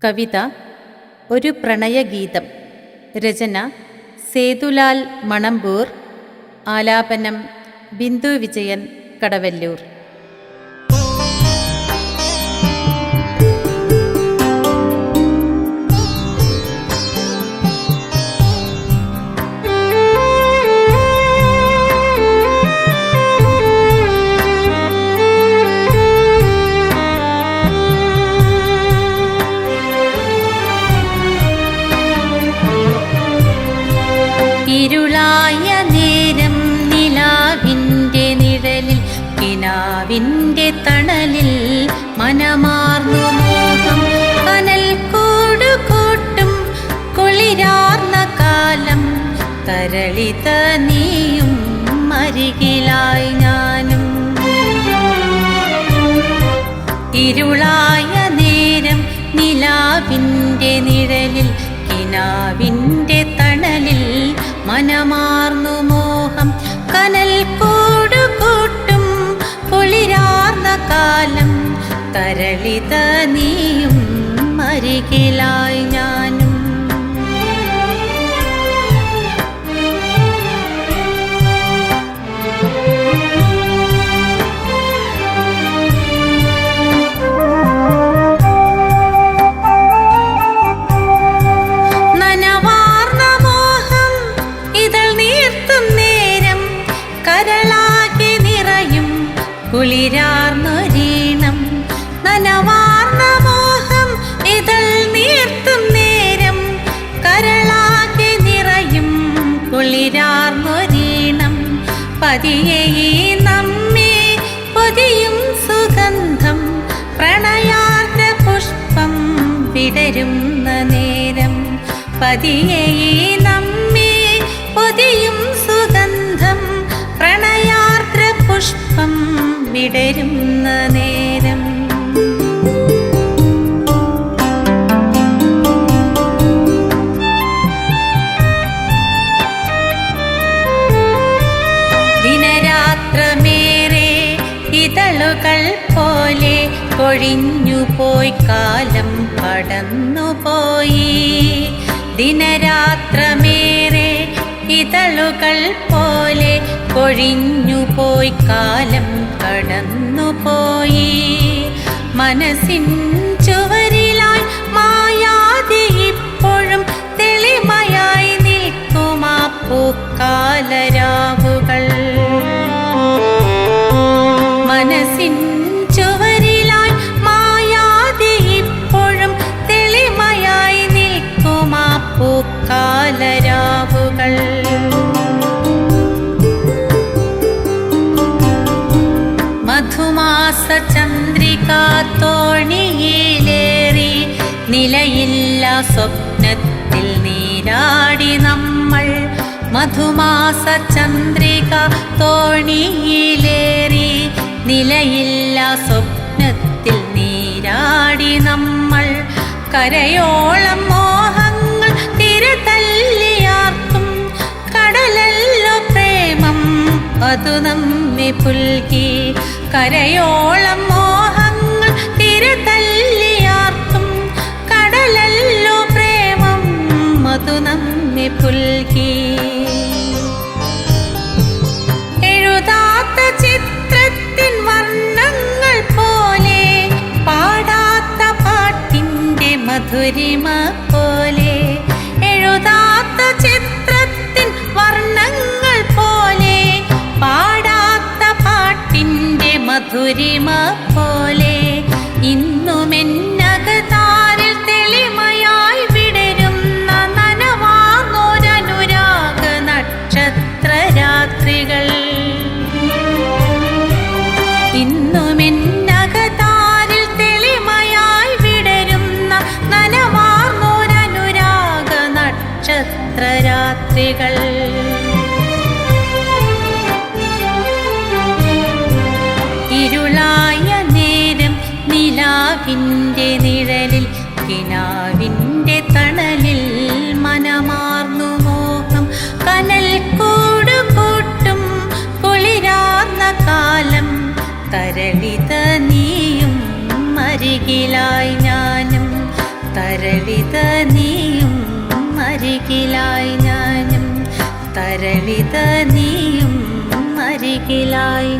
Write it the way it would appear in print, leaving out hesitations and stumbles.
കവിത ഒരു പ്രണയഗീതം. രചന സേതുലാൽ മണമ്പൂർ. ആലാപനം ബിന്ദു വിജയൻ, കടവല്ലൂർ. ഇരുളായ നേരം നിലാവിൻ്റെ നിഴലിൽ കിനാവിൻ്റെ തണലിൽ മനമാർന്നു മോഹം കനൽ കൂടുകൂട്ടും കുളിരാർന്ന കാലം തരളിത നീയും അരികിലായി ഞാനും. ഇരുളായ നേരം നിലാവിൻ്റെ നിഴലിൽ കിനാവിൻ്റെ തണലിൽ മനമാർന്നു മോഹം കനൽ കൂടുകൂട്ടും കുളിരാർന്ന കാലം തരളിത നീയും അരികിലായി ഞാനും. കരളാകെ നിറയും കുളിരാർന്നൊരീണം നനവാർന്ന മോഹം ഇതൾ നീർത്തും നേരം കരളാകെ നിറയും കുളിരാർന്നൊരീണം പതിയെ നമ്മെ പൊതിയും സുഗന്ധം പ്രണയാർദ്ര പുഷ്പം വിടരുന്ന നേരം പതിയെ നമ്മെ പൊതിയും സുഗന്ധം പ്രണയാർദ്ര പുഷ്പം വിടരുന്ന നേരം. ദിനരാത്രമേറെ ഇതളുകൾ പോലെ കൊഴിഞ്ഞുപോയി കാലം കടന്നുപോയി. ദിനരാത്രമേറെ ഇതളുകൾ പോലെ കൊഴിഞ്ഞുപോയി കാലം കടന്നുപോയി. മനസ്സിൻ ചുവരിലായി മായാതെ ഇപ്പോഴും തെളിമയായി നിൽക്കുമാ പൂക്കാലരാവുകൾ. മനസ്സിൻ ചുവരിലായി മായാതെ ഇപ്പോഴും തെളിമയായി നിൽക്കുമാ പൂക്കാലരാവുകൾ. മധുമാസ ചന്ദ്രികാ തോണിയിലേറി നിലയില്ല സ്വപ്നത്തിൽ നീരാടി നമ്മൾ. മധുമാസ ചന്ദ്രികാ തോണിയിലേറി നിലയില്ല സ്വപ്നത്തിൽ നീരാടി നമ്മൾ. കരയോളം മോഹങ്ങൾ തിരതല്ലിയാർക്കും കടലല്ലോ പ്രേമം അതു നമ്മെ പുൽകി. കരയോളം മോഹങ്ങൾ തിരതല്ലിയാർക്കും കടലല്ലോ പ്രേമം അതു നമ്മെ പുൽകി. എഴുതാത്ത ചിത്രത്തിൻ വർണ്ണങ്ങൾ പോലെ പാടാത്ത പാട്ടിൻ്റെ മധുരിമ പോലെ. എഴുതാത്ത ചിത്രത്തിൻ വർണ്ണങ്ങൾ പോലെ പാടാത്ത പാട്ടിൻ്റെ മധുരിമ പോലെ ഇന്നുമെന്നകതാരിൽ തെളിമയായി വിടരുന്ന നനവാർന്നൊരനുരാഗ നക്ഷത്ര രാത്രികൾ. ഇന്നുമെന്നകതാരിൽ തെളിമയായി വിടരുന്ന നനവാർന്നൊരനുരാഗ നക്ഷത്ര രാത്രികൾ. ഇരുളായ നേരം നിലാവിൻ്റെ നിഴലിൽ കിനാവിൻ്റെ തണലിൽ മനമാർന്നു മോഹം കനൽ കൂടുകൂട്ടും കുളിരാർന്ന കാലം തരളിത നീയും അരികിലായി ഞാനും. തര അരികിലായി ഞാനും തരളിത നീയും അരികിലായി